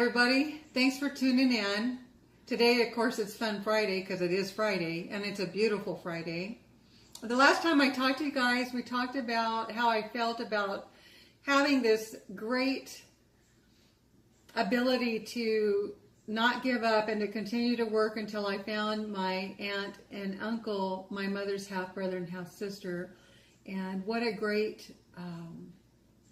everybody. Thanks for tuning in. Today, of course, it's Fun Friday because it is Friday, and it's a beautiful Friday. The last time I talked to you guys, we talked about how I felt about having this great ability to not give up and to continue to work until I found my aunt and uncle, my mother's half-brother and half-sister. And what a great,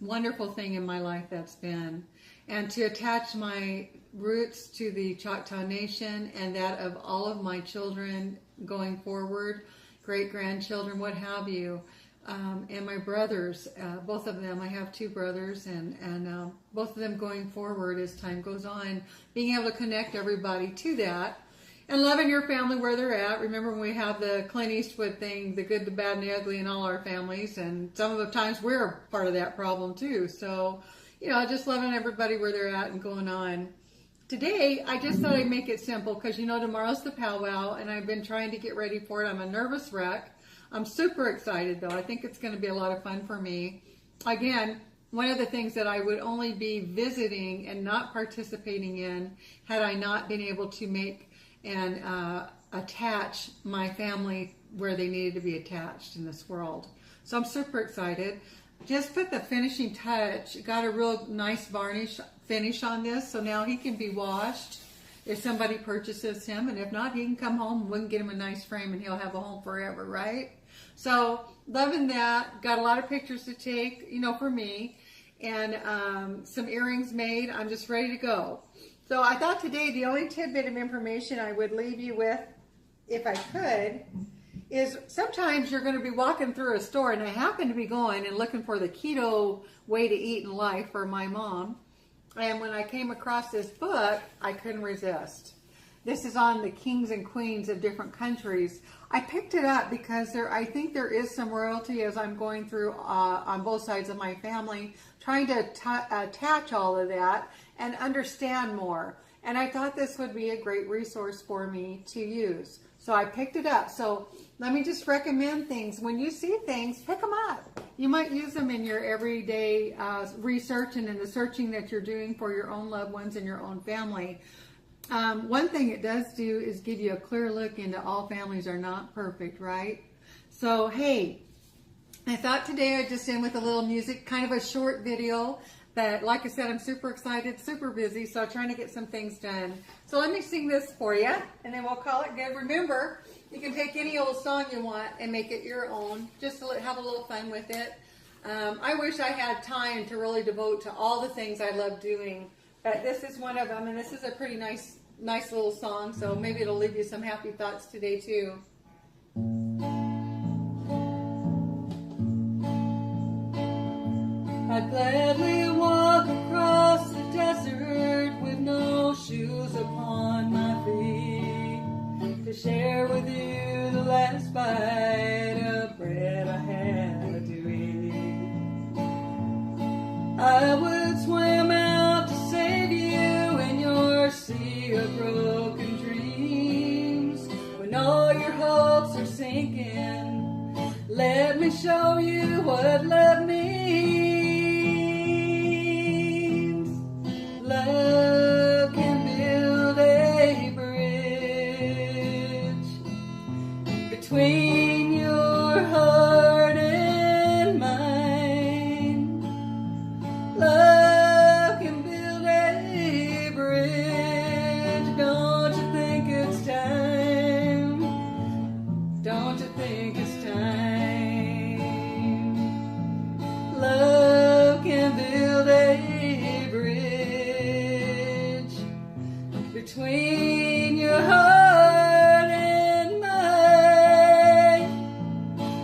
wonderful thing in my life that's been. And to attach my roots to the Choctaw Nation and that of all of my children going forward, great-grandchildren, what have you, and my brothers, both of them. I have two brothers, and both of them going forward as time goes on, being able to connect everybody to that, and loving your family where they're at. Remember when we have the Clint Eastwood thing, the good, the bad, and the ugly in all our families, and some of the times we're part of that problem too. So, you know, just loving everybody where they're at and going on. Today, I just thought I'd make it simple because, you know, tomorrow's the powwow, and I've been trying to get ready for it. I'm a nervous wreck. I'm super excited, though. I think it's going to be a lot of fun for me. Again, one of the things that I would only be visiting and not participating in had I not been able to make and attach my family where they needed to be attached in this world. So I'm super excited. Just put the finishing touch, got a real nice varnish finish on this, so now he can be washed if somebody purchases him, and if not, he can come home and we can get him a nice frame and he'll have a home forever, right? So loving that. Got a lot of pictures to take, you know, for me, and some earrings made. I'm just ready to go. So I thought today the only tidbit of information I would leave you with, if I could, is sometimes you're going to be walking through a store, and I happen to be going and looking for the keto way to eat in life for my mom. And when I came across this book, I couldn't resist. This is on the kings and queens of different countries. I picked it up because I think there is some royalty as I'm going through on both sides of my family, trying to attach all of that and understand more. And I thought this would be a great resource for me to use. So I picked it up. So let me just recommend things. When you see things, pick them up. You might use them in your everyday research and in the searching that you're doing for your own loved ones and your own family. One thing it does do is give you a clear look into all families are not perfect, right? So, hey, I thought today I'd just end with a little music, kind of a short video. But like I said, I'm super excited, super busy, so I'm trying to get some things done. So let me sing this for you, and then we'll call it good. Remember, you can take any old song you want and make it your own, just to have a little fun with it. I wish I had time to really devote to all the things I love doing, but this is one of them, and this is a pretty nice little song, so maybe it'll leave you some happy thoughts today too. I'd gladly walk across the desert with no shoes upon my feet to share with you the last bite of bread I had to eat. I would swim out to save you in your sea of broken dreams. When all your hopes are sinking, let me show you what love means. Love can build a bridge between your heart and mine. Love can build a bridge. Don't you think it's time? Don't you think it's time? Love can build a bridge between your heart and mine.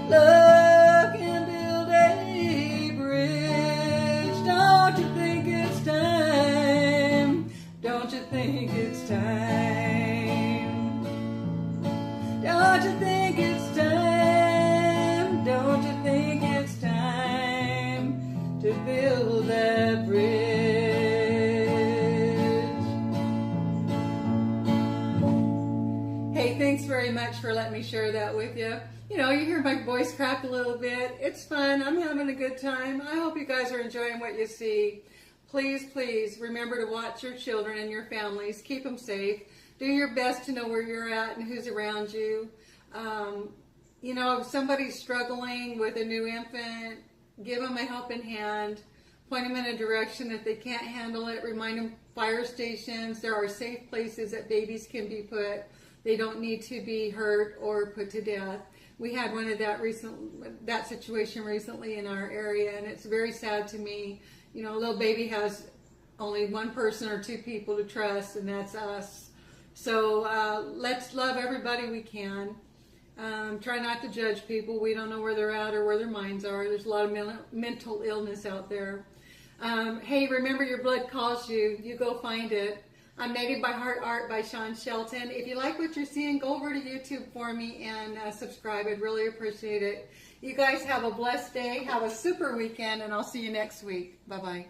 Love can build a bridge. Don't you think it's time? Don't you think it's time? Don't you think it's time? Don't you think it's time to build that bridge? Hey, thanks very much for letting me share that with you. You know, you hear my voice crack a little bit. It's fun. I'm having a good time. I hope you guys are enjoying what you see. please, please remember to watch your children and your families. Keep them safe. Do your best to know where you're at and who's around you. You know, if somebody's struggling with a new infant, give them a helping hand. Point them in a direction. If they can't handle it, remind them fire stations. There are safe places that babies can be put. They don't need to be hurt or put to death. We had one of that situation recently in our area, and it's very sad to me. You know, a little baby has only one person or two people to trust, and that's us. So let's love everybody we can. Try not to judge people. We don't know where they're at or where their minds are. There's a lot of mental illness out there. Hey, remember your blood calls you. You go find it. I'm Native by Heart Art by Sean Shelton. If you like what you're seeing, go over to YouTube for me and subscribe. I'd really appreciate it. You guys have a blessed day. Have a super weekend, and I'll see you next week. Bye-bye.